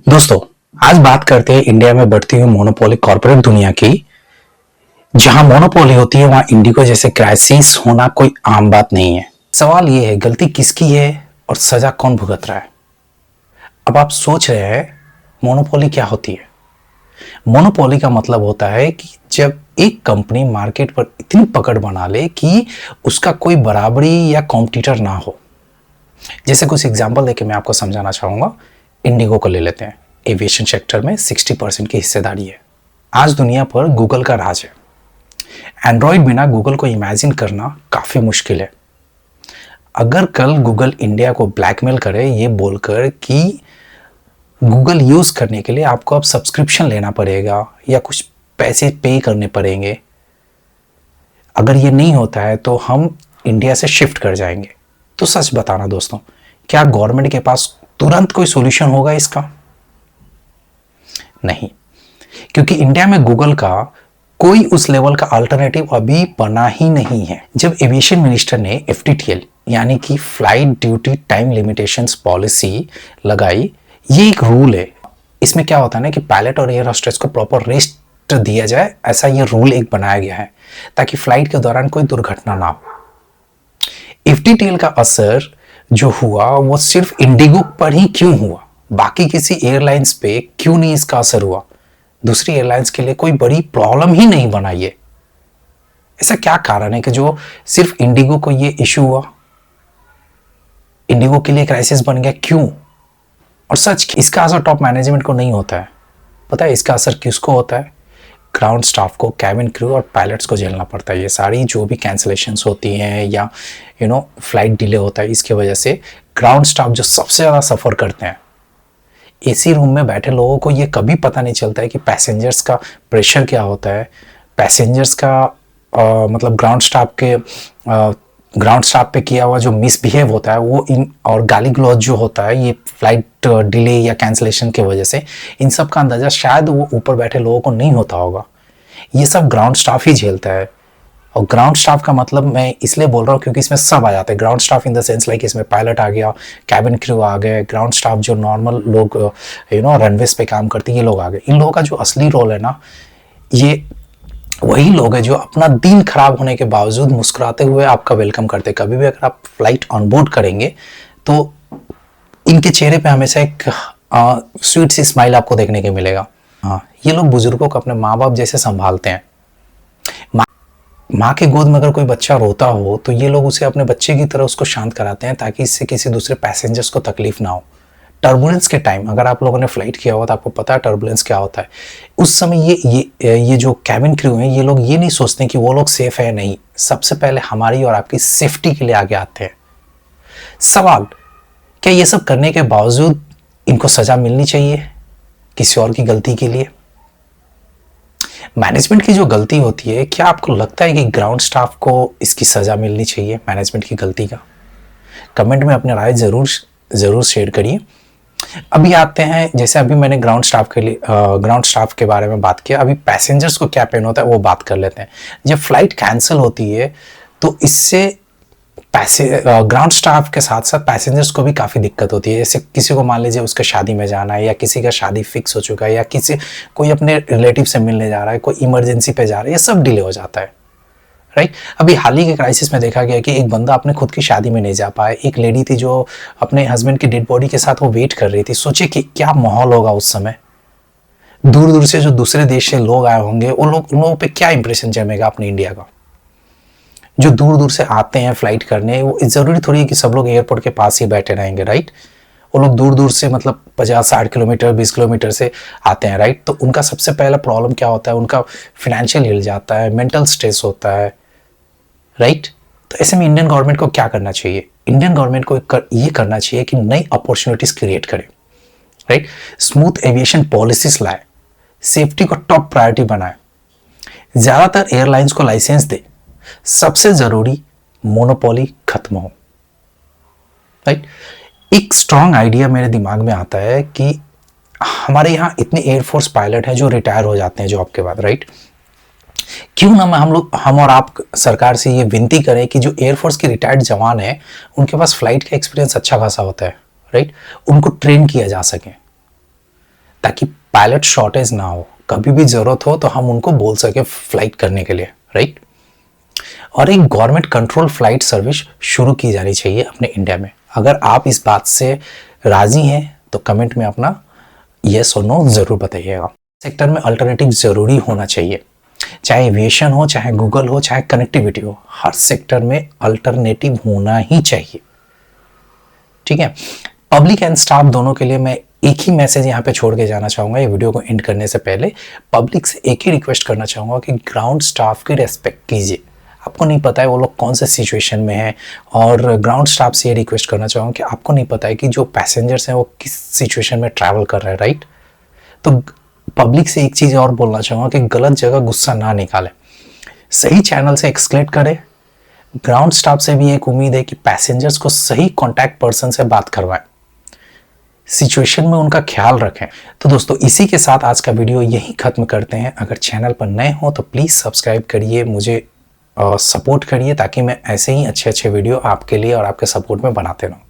दोस्तों, आज बात करते हैं इंडिया में बढ़ती हुई मोनोपोली कॉर्पोरेट दुनिया की। जहां मोनोपोली होती है वहां इंडिको जैसे क्राइसिस होना कोई आम बात नहीं है। सवाल यह है, गलती किसकी है और सजा कौन भुगत रहा है। अब आप सोच रहे हैं मोनोपोली क्या होती है। मोनोपोली का मतलब होता है कि जब एक कंपनी मार्केट पर इतनी पकड़ बना ले कि उसका कोई बराबरी या कॉम्पिटिटर ना हो। जैसे कुछ एग्जांपल देके मैं आपको समझाना चाहूंगा। इंडिगो को ले लेते हैं। एविएशन सेक्टर में 60% की हिस्सेदारी है। आज दुनिया पर गूगल का राज है। एंड्रॉयड बिना गूगल को इमेजिन करना काफ़ी मुश्किल है। अगर कल गूगल इंडिया को ब्लैकमेल करे ये बोलकर कि गूगल यूज़ करने के लिए आपको अब सब्सक्रिप्शन लेना पड़ेगा या कुछ पैसे पे करने पड़ेंगे, अगर ये नहीं होता है तो हम इंडिया से शिफ्ट कर जाएंगे। तो सच बताना दोस्तों, क्या गवर्नमेंट के पास तुरंत कोई सॉल्यूशन होगा इसका? नहीं, क्योंकि इंडिया में गूगल का कोई उस लेवल का अल्टरनेटिव अभी बना ही नहीं है। जब एविएशन मिनिस्टर ने FTTL यानी कि flight duty time limitations policy लगाई, ये एक रूल है। इसमें क्या होता है ना कि पायलट और एयर होस्टेस को प्रॉपर रेस्ट दिया जाए, ऐसा ये रूल एक बनाया गया है ताकि फ्लाइट के दौरान कोई दुर्घटना ना हो। FTTL का असर जो हुआ वो सिर्फ इंडिगो पर ही क्यों हुआ, बाकी किसी एयरलाइंस पे क्यों नहीं इसका असर हुआ? दूसरी एयरलाइंस के लिए कोई बड़ी प्रॉब्लम ही नहीं बना ये। ऐसा क्या कारण है कि जो सिर्फ इंडिगो को ये इशू हुआ, इंडिगो के लिए क्राइसिस बन गया, क्यों? और सच इसका असर टॉप मैनेजमेंट को नहीं होता है। पता है इसका असर किसको होता है? ग्राउंड स्टाफ को, कैबिन क्रू और पायलट्स को झेलना पड़ता है। ये सारी जो भी कैंसलेशंस होती हैं या फ्लाइट डिले होता है, इसकी वजह से ग्राउंड स्टाफ जो सबसे ज़्यादा सफ़र करते हैं। एसी रूम में बैठे लोगों को ये कभी पता नहीं चलता है कि पैसेंजर्स का प्रेशर क्या होता है, पैसेंजर्स का मतलब ग्राउंड स्टाफ पे किया हुआ जो मिसबिहेव होता है वो और गाली गलौज जो होता है ये फ्लाइट डिले या कैंसलेशन की वजह से, इन सब का अंदाज़ा शायद वो ऊपर बैठे लोगों को नहीं होता होगा। ये सब ग्राउंड स्टाफ ही झेलता है। और ग्राउंड स्टाफ का मतलब मैं इसलिए बोल रहा हूँ क्योंकि इसमें सब आ जाते हैं। Ground staff in the sense like इसमें पायलट आ गया, कैबिन क्रू आ गए, ग्राउंड स्टाफ जो नॉर्मल लोग रनवेज पे काम करते हैं ये लोग आ गए। इन लोगों का जो असली रोल है ना, ये वही लोग हैं जो अपना दिन खराब होने के बावजूद मुस्कुराते हुए आपका वेलकम करते हैं। कभी भी अगर आप फ्लाइट ऑन बोर्ड करेंगे तो इनके चेहरे पे हमेशा एक स्वीट सी स्माइल आपको देखने को मिलेगा। हाँ, ये लोग बुजुर्गों को अपने माँ बाप जैसे संभालते हैं। माँ के गोद में अगर कोई बच्चा रोता हो तो ये लोग उसे अपने बच्चे की तरह उसको शांत कराते हैं ताकि इससे किसी दूसरे पैसेंजर्स को तकलीफ ना हो। टर्बुलेंस के टाइम अगर आप लोगों ने फ्लाइट किया हुआ तो आपको पता है टर्बुलेंस क्या होता है। उस समय ये जो कैबिन क्रू हैं ये लोग ये नहीं सोचते कि वो लोग सेफ है, नहीं, सबसे पहले हमारी और आपकी सेफ्टी के लिए आगे आते हैं। सवाल, क्या ये सब करने के बावजूद इनको सजा मिलनी चाहिए किसी और की गलती के लिए? मैनेजमेंट की जो गलती होती है, क्या आपको लगता है कि ग्राउंड स्टाफ को इसकी सजा मिलनी चाहिए मैनेजमेंट की गलती का? कमेंट में अपने राय जरूर शेयर करिए। अभी आते हैं, जैसे अभी मैंने ग्राउंड स्टाफ के बारे में बात किया, अभी पैसेंजर्स को क्या पेन होता है वो बात कर लेते हैं। जब फ्लाइट कैंसिल होती है तो इससे ग्राउंड स्टाफ के साथ साथ पैसेंजर्स को भी काफ़ी दिक्कत होती है। जैसे किसी को मान लीजिए उसके शादी में जाना है या किसी का शादी फिक्स हो चुका है या कोई अपने रिलेटिव से मिलने जा रहा है, कोई इमरजेंसी पे जा रहा है, ये सब डिले हो जाता है, राइट। अभी हाल ही के क्राइसिस में देखा गया कि एक बंदा अपने खुद की शादी में नहीं जा पाया। एक लेडी थी जो अपने हस्बैंड की डेड बॉडी के साथ वो वेट कर रही थी। सोचिए कि क्या माहौल होगा उस समय। दूर दूर से जो दूसरे देश से लोग आए होंगे उन लोगों पे क्या इंप्रेशन जमेगा अपने इंडिया का। जो दूर दूर से आते हैं फ्लाइट करने, वो ज़रूरी थोड़ी है कि सब लोग एयरपोर्ट के पास ही बैठे रहेंगे, राइट। वो लोग दूर दूर से मतलब 50-60 किलोमीटर 20 किलोमीटर से आते हैं, राइट। तो उनका सबसे पहला प्रॉब्लम क्या होता है, उनका फिनेंशियल हिल जाता है, मेंटल स्ट्रेस होता है, राइट। तो ऐसे में इंडियन गवर्नमेंट को क्या करना चाहिए? इंडियन गवर्नमेंट को ये करना चाहिए कि नई अपॉर्चुनिटीज क्रिएट करे, राइट। स्मूथ एविएशन पॉलिसीज लाए, सेफ्टी को टॉप प्रायोरिटी बनाए, ज़्यादातर एयरलाइंस को लाइसेंस दे, सबसे जरूरी मोनोपोली खत्म हो, राइट। एक स्ट्रॉन्ग आइडिया मेरे दिमाग में आता है कि हमारे यहाँ इतने एयरफोर्स पायलट हैं जो रिटायर हो जाते हैं जॉब के बाद, राइट। क्यों ना हम और आप सरकार से ये विनती करें कि जो एयरफोर्स के रिटायर्ड जवान हैं उनके पास फ्लाइट का एक्सपीरियंस अच्छा खासा होता है, राइट, उनको ट्रेन किया जा सके। ताकि पायलट शॉर्टेज ना हो, कभी भी ज़रूरत हो तो हम उनको बोल सके फ्लाइट करने के लिए, राइट। और एक गवर्नमेंट कंट्रोल फ्लाइट सर्विस शुरू की जानी चाहिए अपने इंडिया में। अगर आप इस बात से राज़ी हैं तो कमेंट में अपना येस और नो ज़रूर बताइएगा। सेक्टर में अल्टरनेटिव ज़रूरी होना चाहिए, चाहे एविएशन हो, चाहे गूगल हो, चाहे कनेक्टिविटी हो, हर सेक्टर में अल्टरनेटिव होना ही चाहिए, ठीक है। पब्लिक एंड स्टाफ दोनों के लिए मैं एक ही मैसेज यहाँ पे छोड़ के जाना चाहूँगा। ये वीडियो को एंड करने से पहले पब्लिक से एक ही रिक्वेस्ट करना चाहूँगा कि ग्राउंड स्टाफ की रेस्पेक्ट कीजिए। आपको नहीं पता है वो लोग कौन से सिचुएशन में हैं, और ग्राउंड स्टाफ से ये रिक्वेस्ट करना चाहूँगा कि आपको नहीं पता है कि जो पैसेंजर्स हैं वो किस सिचुएशन में ट्रैवल कर रहे हैं, राइट। तो पब्लिक से एक चीज़ और बोलना चाहूँगा कि गलत जगह गुस्सा ना निकालें, सही चैनल से एक्सक्लेट करें। ग्राउंड स्टाफ से भी एक उम्मीद है कि पैसेंजर्स को सही कॉन्टैक्ट पर्सन से बात करवाएं, सिचुएशन में उनका ख्याल रखें। तो दोस्तों इसी के साथ आज का वीडियो यहीं ख़त्म करते हैं। अगर चैनल पर नए हो तो प्लीज़ सब्सक्राइब करिए, मुझे सपोर्ट करिए, ताकि मैं ऐसे ही अच्छे अच्छे वीडियो आपके लिए और आपके सपोर्ट में बनाते रहूँ।